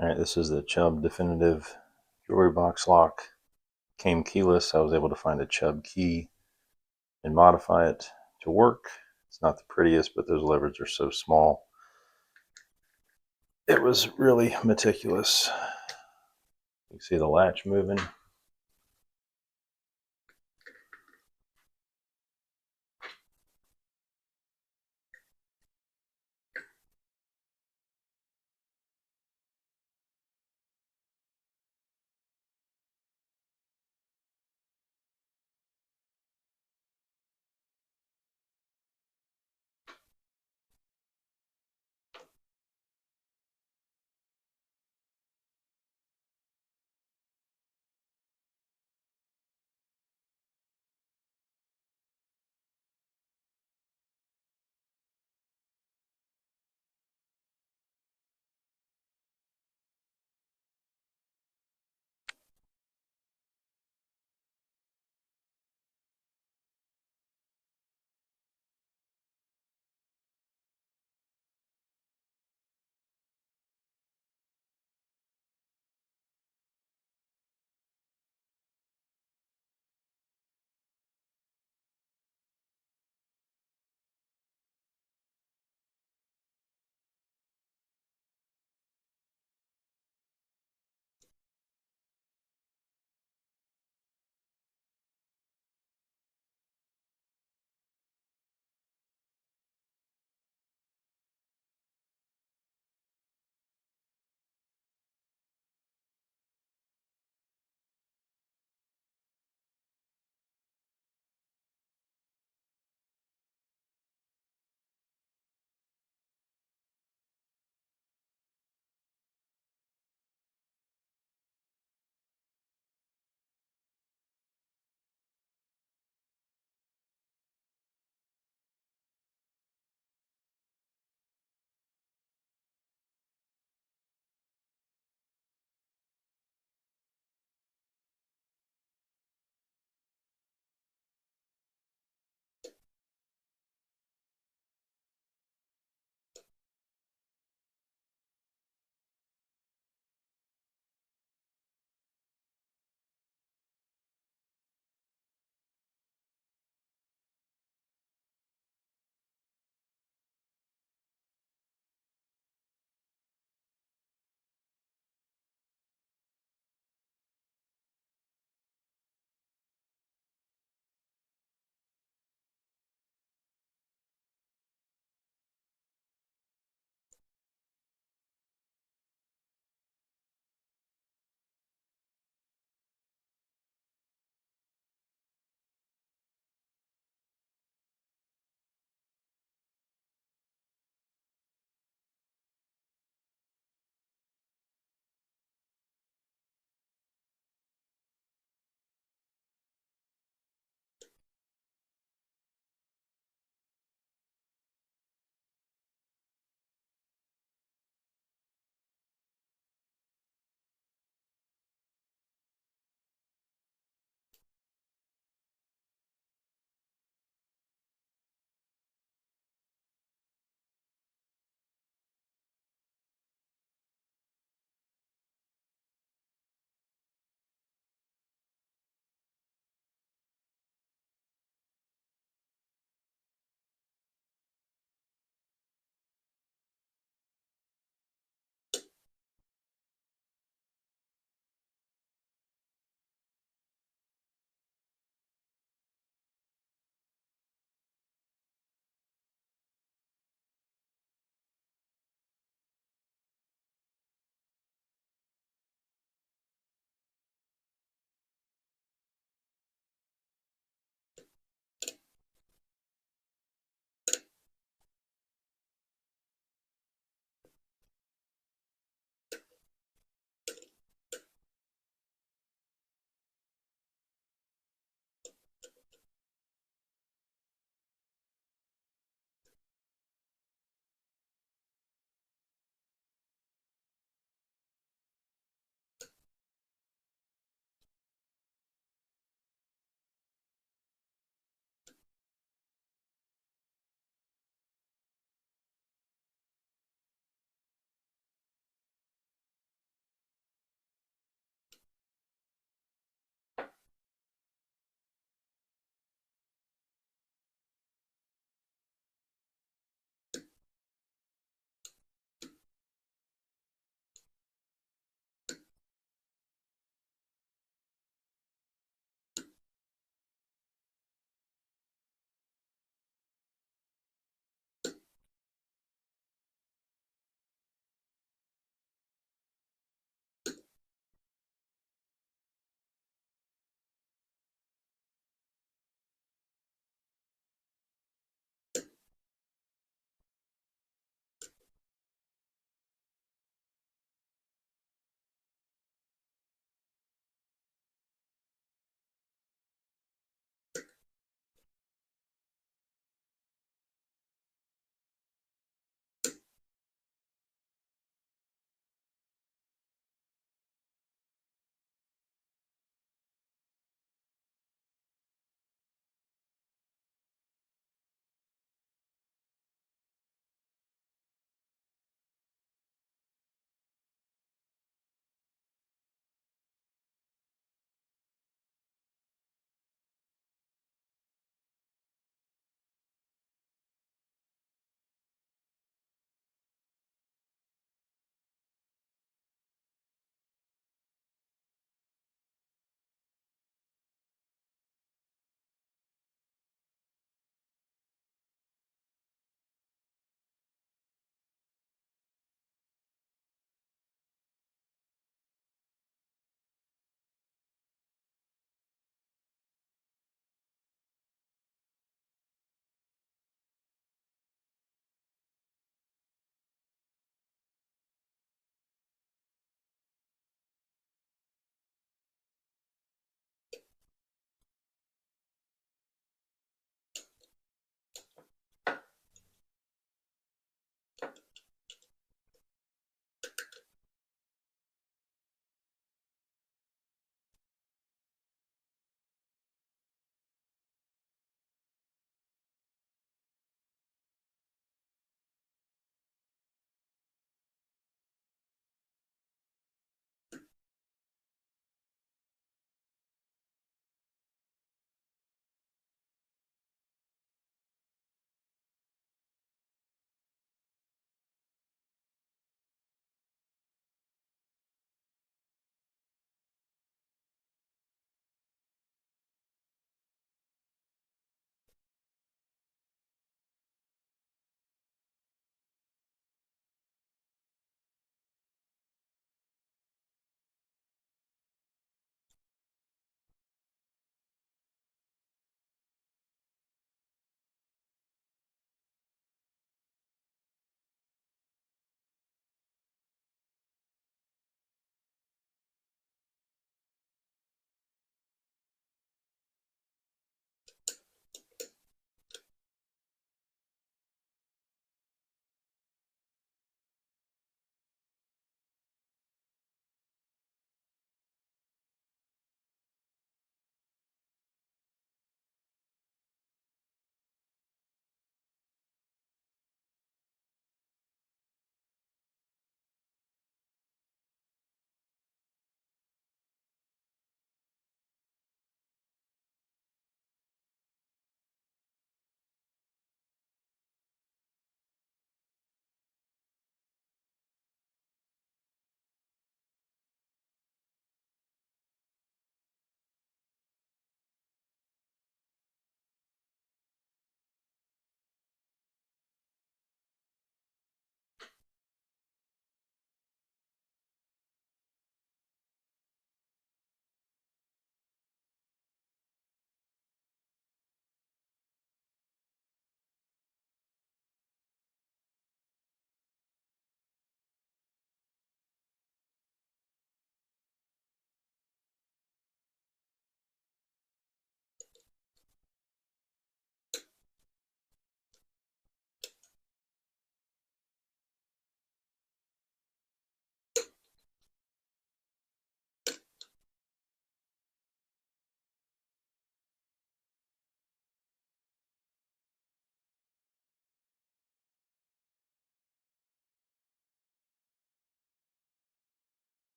Alright, this is the Chubb definitive jewelry box lock. Came keyless. I was able to find a Chubb key and modify it to work. It's not the prettiest, but those levers are so small. It was really meticulous. You can see the latch moving.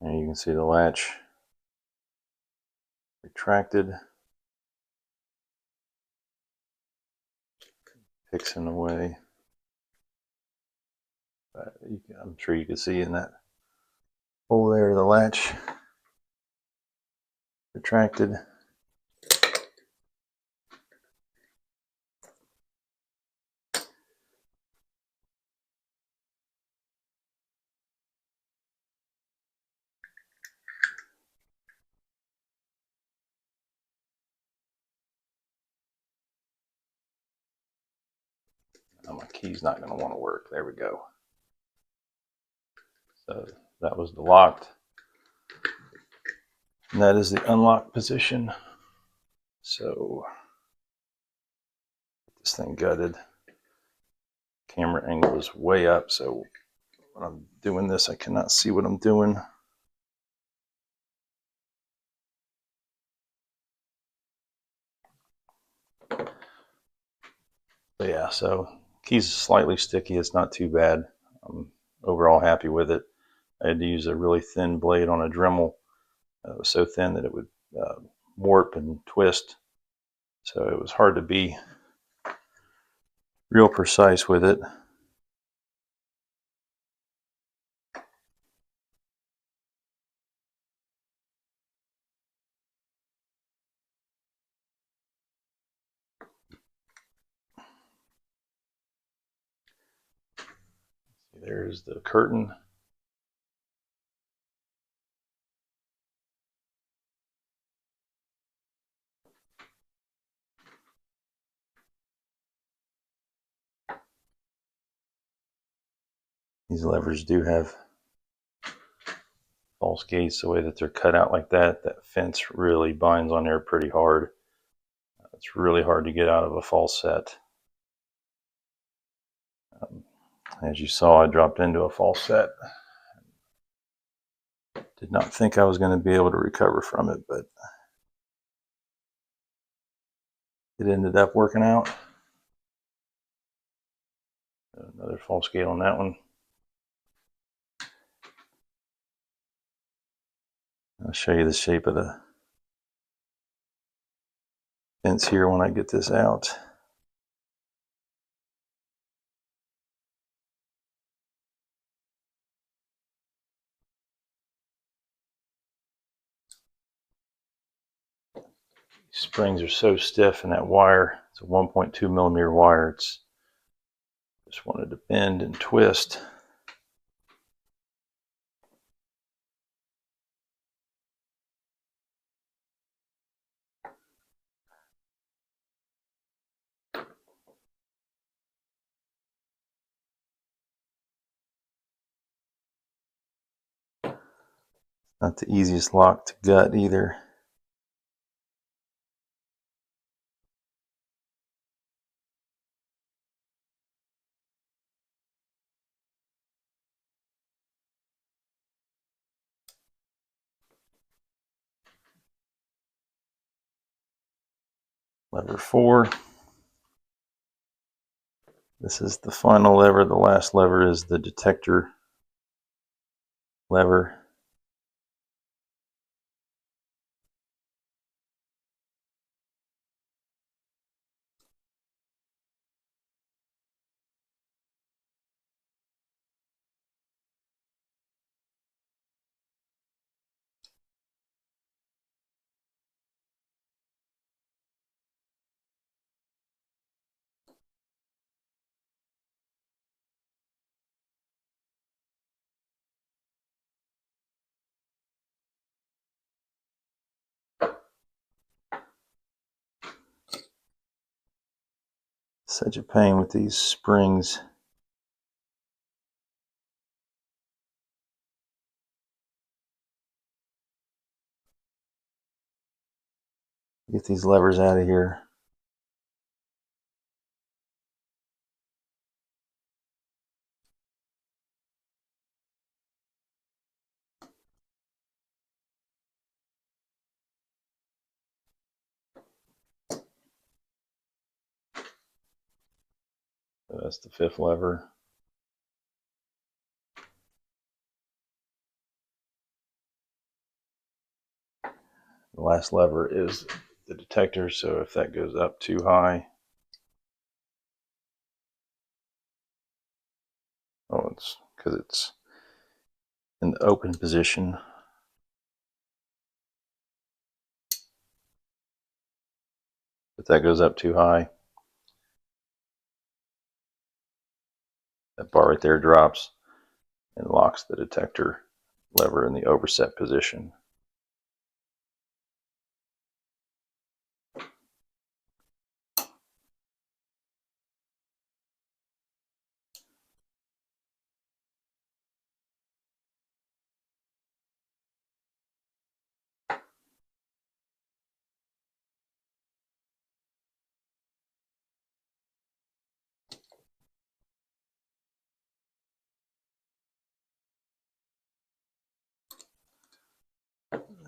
And you can see the latch retracted, fixing away. I'm sure you can see in that hole there, the latch retracted. Now my key's not going to want to work. There we go. So that was the locked. And that is the unlocked position. So this thing gutted. Camera angle is way up, so when I'm doing this, I cannot see what I'm doing. But yeah, so key's slightly sticky. It's not too bad. I'm overall happy with it. I had to use a really thin blade on a Dremel. It was so thin that it would warp and twist. So it was hard to be real precise with it. There's the curtain. These levers do have false gates. The way that they're cut out like that, that fence really binds on there pretty hard. It's really hard to get out of a false set. As you saw, I dropped into a false set. Did not think I was going to be able to recover from it, but it ended up working out. Another false gate on that one. I'll show you the shape of the fence here when I get this out. These springs are so stiff, and that wire, it's a 1.2 millimeter wire. It's just wanted to bend and twist. Not the easiest lock to gut either. Lever 4. This is the final lever. The last lever is the detector lever. Such a pain with these springs. Get these levers out of here. So that's the 5th lever. The last lever is the detector, so if that goes up too high, oh, it's because it's in the open position. If that goes up too high, that bar right there drops and locks the detector lever in the overset position.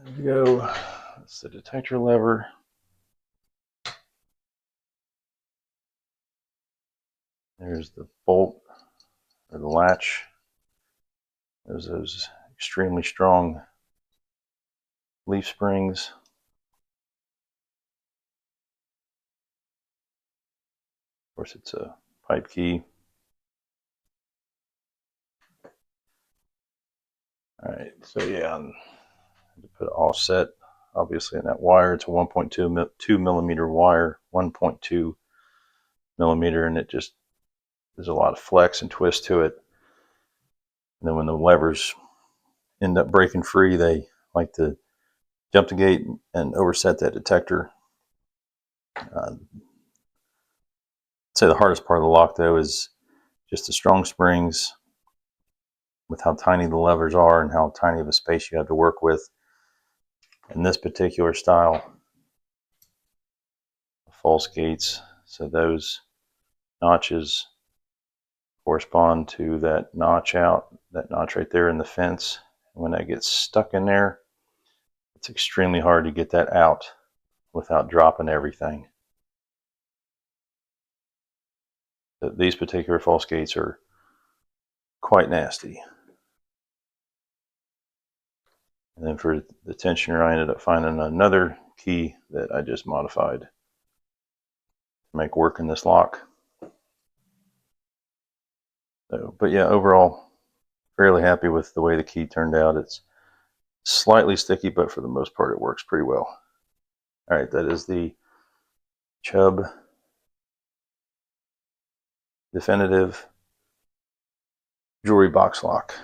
There we go. That's the detector lever. There's the bolt or the latch. There's those extremely strong leaf springs. Of course, it's a pipe key. All right, so yeah, to put it offset, obviously in that wire, it's a 1.2 millimeter wire, 1.2 millimeter, and it just, there's a lot of flex and twist to it. And then when the levers end up breaking free, they like to jump the gate and overset that detector. I'd say the hardest part of the lock, though, is just the strong springs with how tiny the levers are and how tiny of a space you have to work with. In this particular style, false gates, so those notches correspond to that notch right there in the fence. When that gets stuck in there, it's extremely hard to get that out without dropping everything. These particular false gates are quite nasty. And then for the tensioner, I ended up finding another key that I just modified to make work in this lock. So, but yeah, overall, fairly happy with the way the key turned out. It's slightly sticky, but for the most part, it works pretty well. All right, that is the Chubb Definitive Jewelry Box Lock.